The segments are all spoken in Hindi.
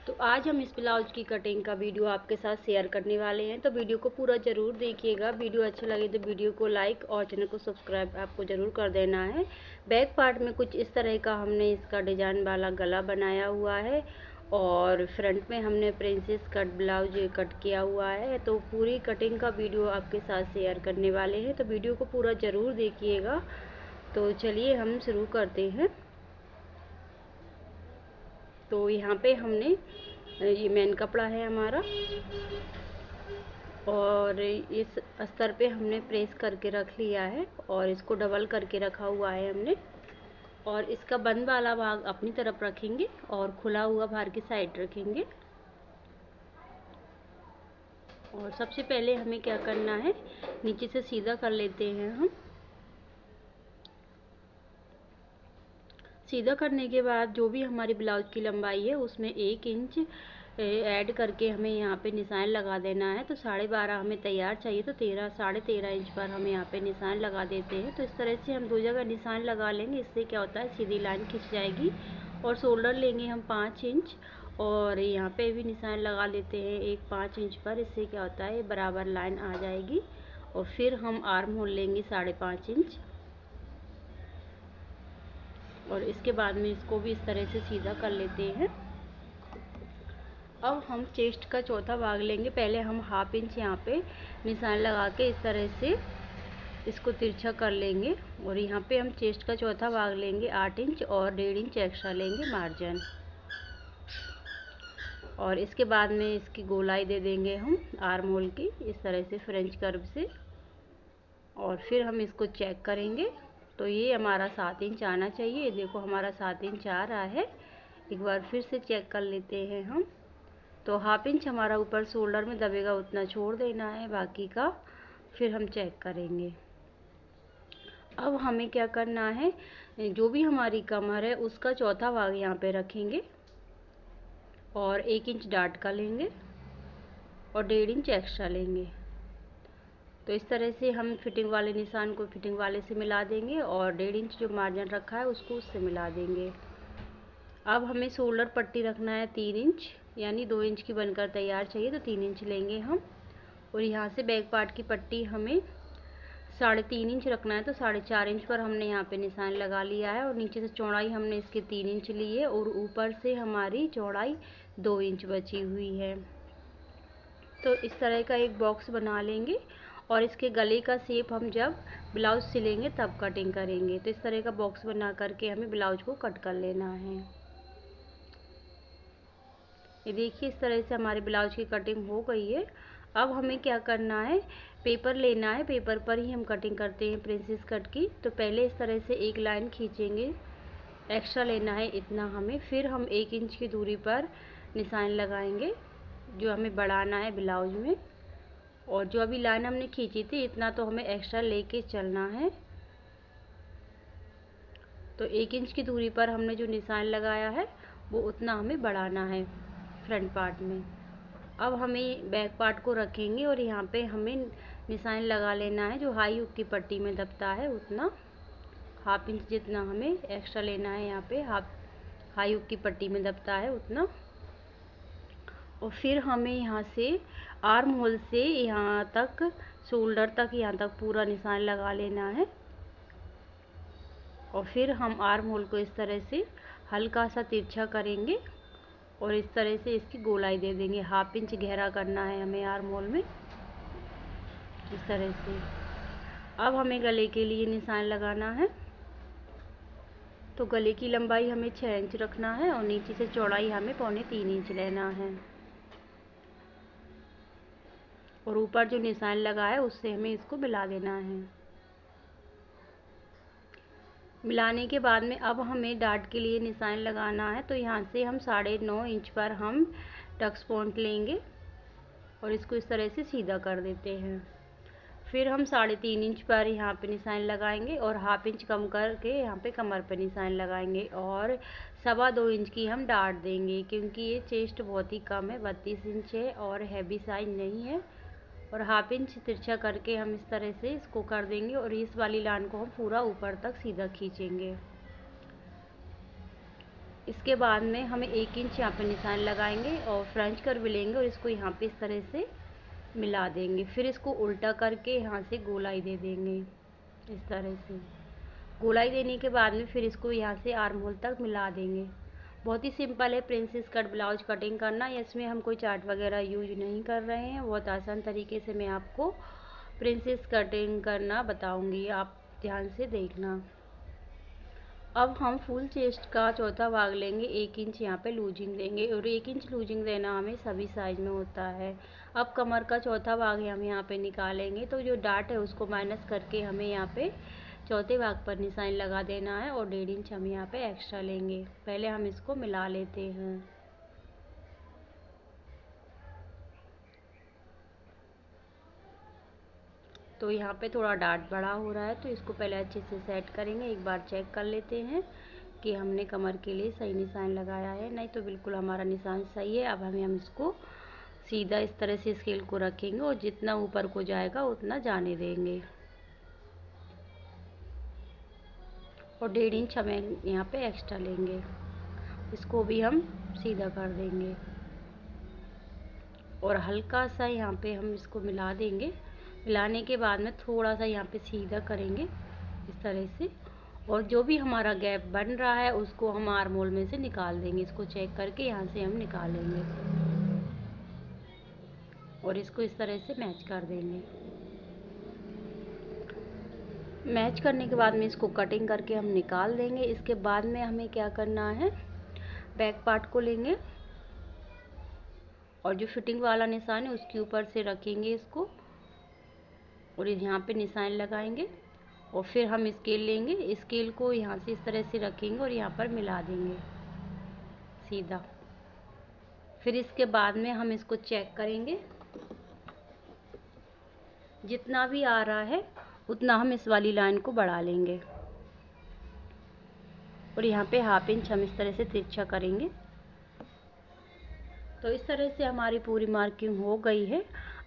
तो आज हम इस ब्लाउज की कटिंग का वीडियो आपके साथ शेयर करने वाले हैं। तो वीडियो को पूरा ज़रूर देखिएगा। वीडियो अच्छा लगे तो वीडियो को लाइक और चैनल को सब्सक्राइब आपको ज़रूर कर देना है। बैक पार्ट में कुछ इस तरह का हमने इसका डिजाइन वाला गला बनाया हुआ है और फ्रंट में हमने प्रिंसेस कट ब्लाउज कट किया हुआ है। तो पूरी कटिंग का वीडियो आपके साथ शेयर करने वाले हैं, तो वीडियो को पूरा ज़रूर देखिएगा। तो चलिए हम शुरू करते हैं। तो यहाँ पे हमने ये मेन कपड़ा है हमारा और इस अस्तर पे हमने प्रेस करके रख लिया है और इसको डबल करके रखा हुआ है हमने। और इसका बंद वाला भाग अपनी तरफ रखेंगे और खुला हुआ भाग की साइड रखेंगे। और सबसे पहले हमें क्या करना है, नीचे से सीधा कर लेते हैं हम। सीधा करने के बाद जो भी हमारी ब्लाउज की लंबाई है उसमें 1 इंच ऐड करके हमें यहाँ पे निशान लगा देना है। तो 12.5 हमें तैयार चाहिए, तो 13.5 इंच पर हम यहाँ पे निशान लगा देते हैं। तो इस तरह से हम 2 जगह निशान लगा लेंगे, इससे क्या होता है सीधी लाइन खिंच जाएगी। और शोल्डर लेंगे हम 5 इंच और यहाँ पे भी निशान लगा लेते हैं एक 5 इंच पर, इससे क्या होता है बराबर लाइन आ जाएगी। और फिर हम आर्म होल लेंगे 5.5 इंच और इसके बाद में इसको भी इस तरह से सीधा कर लेते हैं। अब हम चेस्ट का चौथा भाग लेंगे। पहले हम 1/2 इंच यहाँ पे निशान लगा के इस तरह से इसको तिरछा कर लेंगे और यहाँ पे हम चेस्ट का चौथा भाग लेंगे 8 इंच और 1.5 इंच एक्स्ट्रा लेंगे मार्जिन। और इसके बाद में इसकी गोलाई दे देंगे हम आर्म होल की इस तरह से फ्रेंच कर्व से। और फिर हम इसको चेक करेंगे। तो ये हमारा 7 इंच आना चाहिए। ये देखो हमारा 7 इंच आ रहा है। एक बार फिर से चेक कर लेते हैं हम। तो 1/2 इंच हमारा ऊपर शोल्डर में दबेगा उतना छोड़ देना है, बाकी का फिर हम चेक करेंगे। अब हमें क्या करना है, जो भी हमारी कमर है उसका चौथा भाग यहाँ पे रखेंगे और 1 इंच डाट का लेंगे और 1.5 इंच एक्स्ट्रा लेंगे। तो इस तरह से हम फिटिंग वाले निशान को फिटिंग वाले से मिला देंगे और 1.5 इंच जो मार्जिन रखा है उसको उससे मिला देंगे। अब हमें शोल्डर पट्टी रखना है 3 इंच, यानी 2 इंच की बनकर तैयार चाहिए, तो 3 इंच लेंगे हम। और यहाँ से बैक पार्ट की पट्टी हमें 3.5 इंच रखना है, तो 4.5 इंच पर हमने यहाँ पे निशान लगा लिया है। और नीचे से चौड़ाई हमने इसकी 3 इंच ली है और ऊपर से हमारी चौड़ाई 2 इंच बची हुई है। तो इस तरह का एक बॉक्स बना लेंगे और इसके गले का शेप हम जब ब्लाउज सिलेंगे तब कटिंग करेंगे। तो इस तरह का बॉक्स बना करके हमें ब्लाउज को कट कर लेना है। ये देखिए इस तरह से हमारे ब्लाउज की कटिंग हो गई है। अब हमें क्या करना है, पेपर लेना है। पेपर पर ही हम कटिंग करते हैं प्रिंसेस कट की। तो पहले इस तरह से एक लाइन खींचेंगे, एक्स्ट्रा लेना है इतना हमें। फिर हम 1 इंच की दूरी पर निशान लगाएंगे जो हमें बढ़ाना है ब्लाउज में। और जो अभी लाइन हमने खींची थी इतना तो हमें एक्स्ट्रा लेके चलना है। तो 1 इंच की दूरी पर हमने जो निशान लगाया है वो उतना हमें बढ़ाना है फ्रंट पार्ट में। अब हमें बैक पार्ट को रखेंगे और यहाँ पे हमें निशान लगा लेना है जो हाई हुक की पट्टी में दबता है उतना। 1/2 इंच जितना हमें एक्स्ट्रा लेना है यहाँ पे, हाई हुक की पट्टी में दबता है उतना। और फिर हमें यहाँ से आर्म होल से यहाँ तक शोल्डर तक, यहाँ तक पूरा निशान लगा लेना है। और फिर हम आर्म होल को इस तरह से हल्का सा तिरछा करेंगे और इस तरह से इसकी गोलाई दे देंगे। 1/2 इंच गहरा करना है हमें आर्म होल में इस तरह से। अब हमें गले के लिए निशान लगाना है। तो गले की लंबाई हमें 6 इंच रखना है और नीचे से चौड़ाई हमें 3.25 इंच लेना है। और ऊपर जो निशान लगा है उससे हमें इसको मिला देना है। मिलाने के बाद में अब हमें डाट के लिए निशान लगाना है। तो यहाँ से हम 9.5 इंच पर हम टक्स पॉइंट लेंगे और इसको इस तरह से सीधा कर देते हैं। फिर हम 3.5 इंच पर यहाँ पे निशान लगाएंगे और 1/2 इंच कम करके यहाँ पे कमर पे निशान लगाएंगे और 2.25 इंच की हम डाट देंगे, क्योंकि ये चेस्ट बहुत ही कम है, 32 इंच है और हैवी साइज नहीं है। और 1/2 इंच तिरछा करके हम इस तरह से इसको कर देंगे और इस वाली लाइन को हम पूरा ऊपर तक सीधा खींचेंगे। इसके बाद में हमें 1 इंच यहाँ पे निशान लगाएंगे और फ्रेंच कर्व लेंगे और इसको यहाँ पे इस तरह से मिला देंगे। फिर इसको उल्टा करके यहाँ से गोलाई दे देंगे इस तरह से। गोलाई देने के बाद में फिर इसको यहाँ से आर्म होल तक मिला देंगे। बहुत ही सिंपल है प्रिंसेस कट ब्लाउज कटिंग करना। इसमें हम कोई चार्ट वगैरह यूज नहीं कर रहे हैं। बहुत आसान तरीके से मैं आपको प्रिंसेस कटिंग करना बताऊंगी, आप ध्यान से देखना। अब हम फुल चेस्ट का चौथा भाग लेंगे, 1 इंच यहाँ पे लूजिंग देंगे और 1 इंच लूजिंग देना हमें सभी साइज में होता है। अब कमर का चौथा भाग हम यहाँ पे निकालेंगे, तो जो डाट है उसको माइनस करके हमें यहाँ पे चौथे भाग पर निशान लगा देना है और 1.5 इंच हम यहाँ पे एक्स्ट्रा लेंगे। पहले हम इसको मिला लेते हैं। तो यहाँ पे थोड़ा डाट बड़ा हो रहा है, तो इसको पहले अच्छे से सेट करेंगे। एक बार चेक कर लेते हैं कि हमने कमर के लिए सही निशान लगाया है, नहीं तो बिल्कुल हमारा निशान सही है। अब हम इसको सीधा इस तरह से स्केल को रखेंगे और जितना ऊपर को जाएगा उतना जाने देंगे और 1.5 इंच हमें यहाँ पे एक्स्ट्रा लेंगे। इसको भी हम सीधा कर देंगे और हल्का सा यहाँ पे हम इसको मिला देंगे। मिलाने के बाद में थोड़ा सा यहाँ पे सीधा करेंगे इस तरह से, और जो भी हमारा गैप बन रहा है उसको हम आर्म होल में से निकाल देंगे। इसको चेक करके यहाँ से हम निकालेंगे और इसको इस तरह से मैच कर देंगे। मैच करने के बाद में इसको कटिंग करके हम निकाल देंगे। इसके बाद में हमें क्या करना है, बैक पार्ट को लेंगे और जो फिटिंग वाला निशान है उसके ऊपर से रखेंगे इसको और यहाँ पे निशान लगाएंगे और फिर हम स्केल लेंगे। स्केल को यहाँ से इस तरह से रखेंगे और यहाँ पर मिला देंगे सीधा। फिर इसके बाद में हम इसको चेक करेंगे, जितना भी आ रहा है उतना हम इस वाली लाइन को बढ़ा लेंगे और यहाँ पे 1/2 इंच हम इस तरह से तिरछा करेंगे। तो इस तरह से हमारी पूरी मार्किंग हो गई है।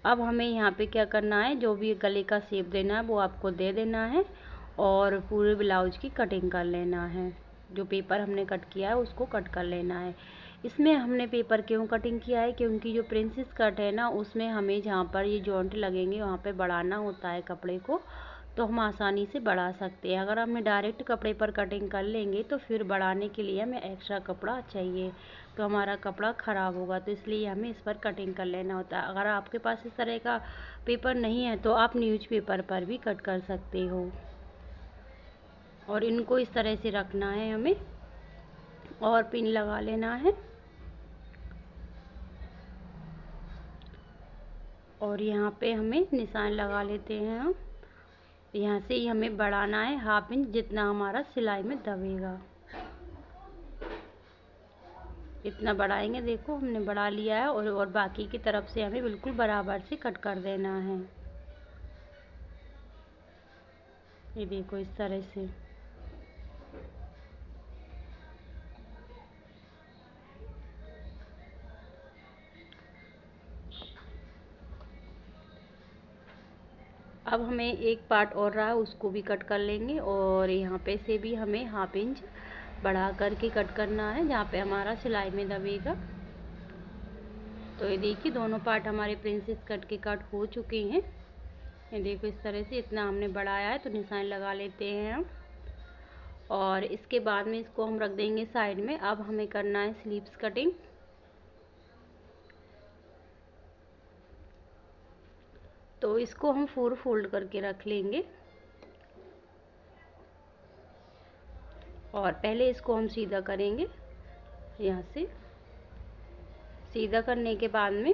अब हमें यहाँ पे क्या करना है, जो भी गले का शेप देना है वो आपको दे देना है और पूरे ब्लाउज की कटिंग कर लेना है। जो पेपर हमने कट किया है उसको कट कर लेना है। इसमें हमने पेपर क्यों कटिंग किया है, क्योंकि जो प्रिंसेस कट है ना उसमें हमें जहाँ पर ये जॉइंट लगेंगे वहाँ पे बढ़ाना होता है कपड़े को, तो हम आसानी से बढ़ा सकते हैं। अगर हम डायरेक्ट कपड़े पर कटिंग कर लेंगे तो फिर बढ़ाने के लिए हमें एक्स्ट्रा कपड़ा चाहिए, तो हमारा कपड़ा ख़राब होगा। तो इसलिए हमें इस पर कटिंग कर लेना होता है। अगर आपके पास इस तरह का पेपर नहीं है तो आप न्यूज़ पेपर पर भी कट कर सकते हो। और इनको इस तरह से रखना है हमें और पिन लगा लेना है और यहाँ पे हमें निशान लगा लेते हैं। हम यहाँ से ही हमें बढ़ाना है 1/2 इंच, जितना हमारा सिलाई में दबेगा इतना बढ़ाएंगे। देखो हमने बढ़ा लिया है और बाकी की तरफ से हमें बिल्कुल बराबर से कट कर देना है। ये देखो इस तरह से। अब हमें एक पार्ट और रहा है उसको भी कट कर लेंगे और यहाँ पे से भी हमें 1/2 इंच बढ़ा करके कट करना है जहाँ पे हमारा सिलाई में दबेगा। तो ये देखिए दोनों पार्ट हमारे प्रिंसेस कट के कट हो चुके हैं। ये देखो इस तरह से इतना हमने बढ़ाया है, तो निशान लगा लेते हैं हम और इसके बाद में इसको हम रख देंगे साइड में। अब हमें करना है स्लीव्स कटिंग। तो इसको हम 4 फोल्ड करके रख लेंगे और पहले इसको हम सीधा करेंगे। यहाँ से सीधा करने के बाद में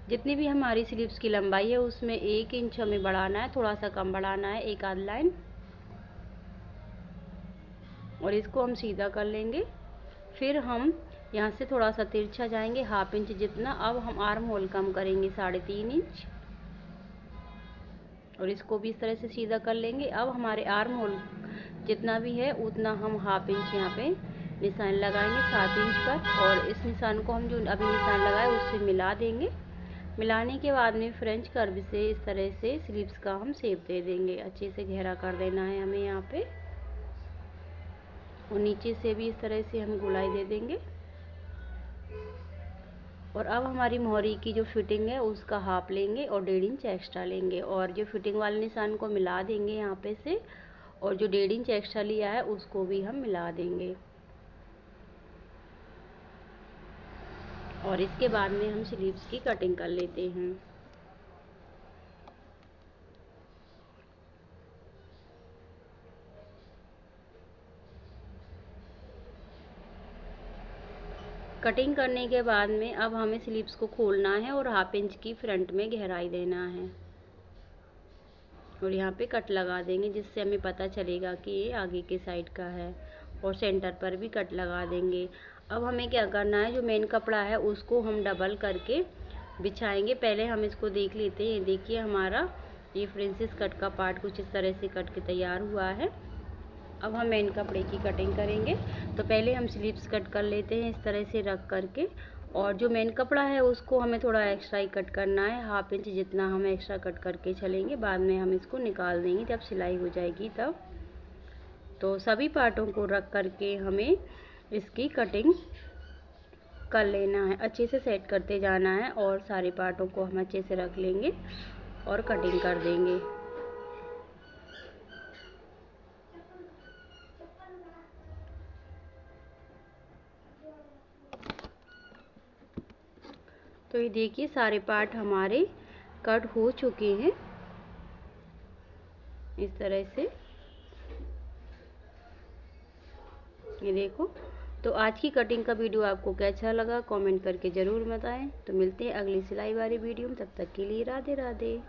जितनी भी हमारी स्लीव्स की लंबाई है उसमें 1 इंच हमें बढ़ाना है, थोड़ा सा कम बढ़ाना है, एक आध लाइन, और इसको हम सीधा कर लेंगे। फिर हम यहाँ से थोड़ा सा तिरछा जाएंगे 1/2 इंच जितना। अब हम आर्म होल कम करेंगे 3.5 इंच और इसको भी इस तरह से सीधा कर लेंगे। अब हमारे आर्म होल जितना भी है उतना हम 1/2 इंच यहाँ पे निशान लगाएंगे 7 इंच पर और इस निशान को हम जो अभी निशान लगाए उससे मिला देंगे। मिलाने के बाद में फ्रेंच कर्व से इस तरह से स्लीव्स का हम शेप दे देंगे। अच्छे से घेरा कर देना है हमें यहाँ पे और नीचे से भी इस तरह से हम गोलाई दे देंगे। और अब हमारी मोहरी की जो फिटिंग है उसका हाफ लेंगे और 1.5 इंच एक्स्ट्रा लेंगे और जो फिटिंग वाले निशान को मिला देंगे यहाँ पे से, और जो 1.5 इंच एक्स्ट्रा लिया है उसको भी हम मिला देंगे। और इसके बाद में हम स्लीव्स की कटिंग कर लेते हैं। कटिंग करने के बाद में अब हमें स्लीव्स को खोलना है और 1/2 इंच की फ्रंट में गहराई देना है और यहाँ पे कट लगा देंगे, जिससे हमें पता चलेगा कि ये आगे के साइड का है। और सेंटर पर भी कट लगा देंगे। अब हमें क्या करना है, जो मेन कपड़ा है उसको हम डबल करके बिछाएंगे। पहले हम इसको देख लेते हैं। देखिए हमारा ये प्रिंसेस कट का पार्ट कुछ इस तरह से कट के तैयार हुआ है। अब हम मेन कपड़े की कटिंग करेंगे। तो पहले हम स्लीव्स कट कर लेते हैं इस तरह से रख करके, और जो मेन कपड़ा है उसको हमें थोड़ा एक्स्ट्रा ही कट करना है, 1/2 इंच जितना हम एक्स्ट्रा कट करके चलेंगे। बाद में हम इसको निकाल देंगे जब सिलाई हो जाएगी तब। तो सभी पार्टों को रख करके हमें इसकी कटिंग कर लेना है, अच्छे से सेट करते जाना है और सारे पार्टों को हम अच्छे से रख लेंगे और कटिंग कर देंगे। तो ये देखिए सारे पार्ट हमारे कट हो चुके हैं इस तरह से, ये देखो। तो आज की कटिंग का वीडियो आपको कैसा लगा कमेंट करके ज़रूर बताएं। तो मिलते हैं अगली सिलाई वाली वीडियो में, तब तक के लिए राधे राधे।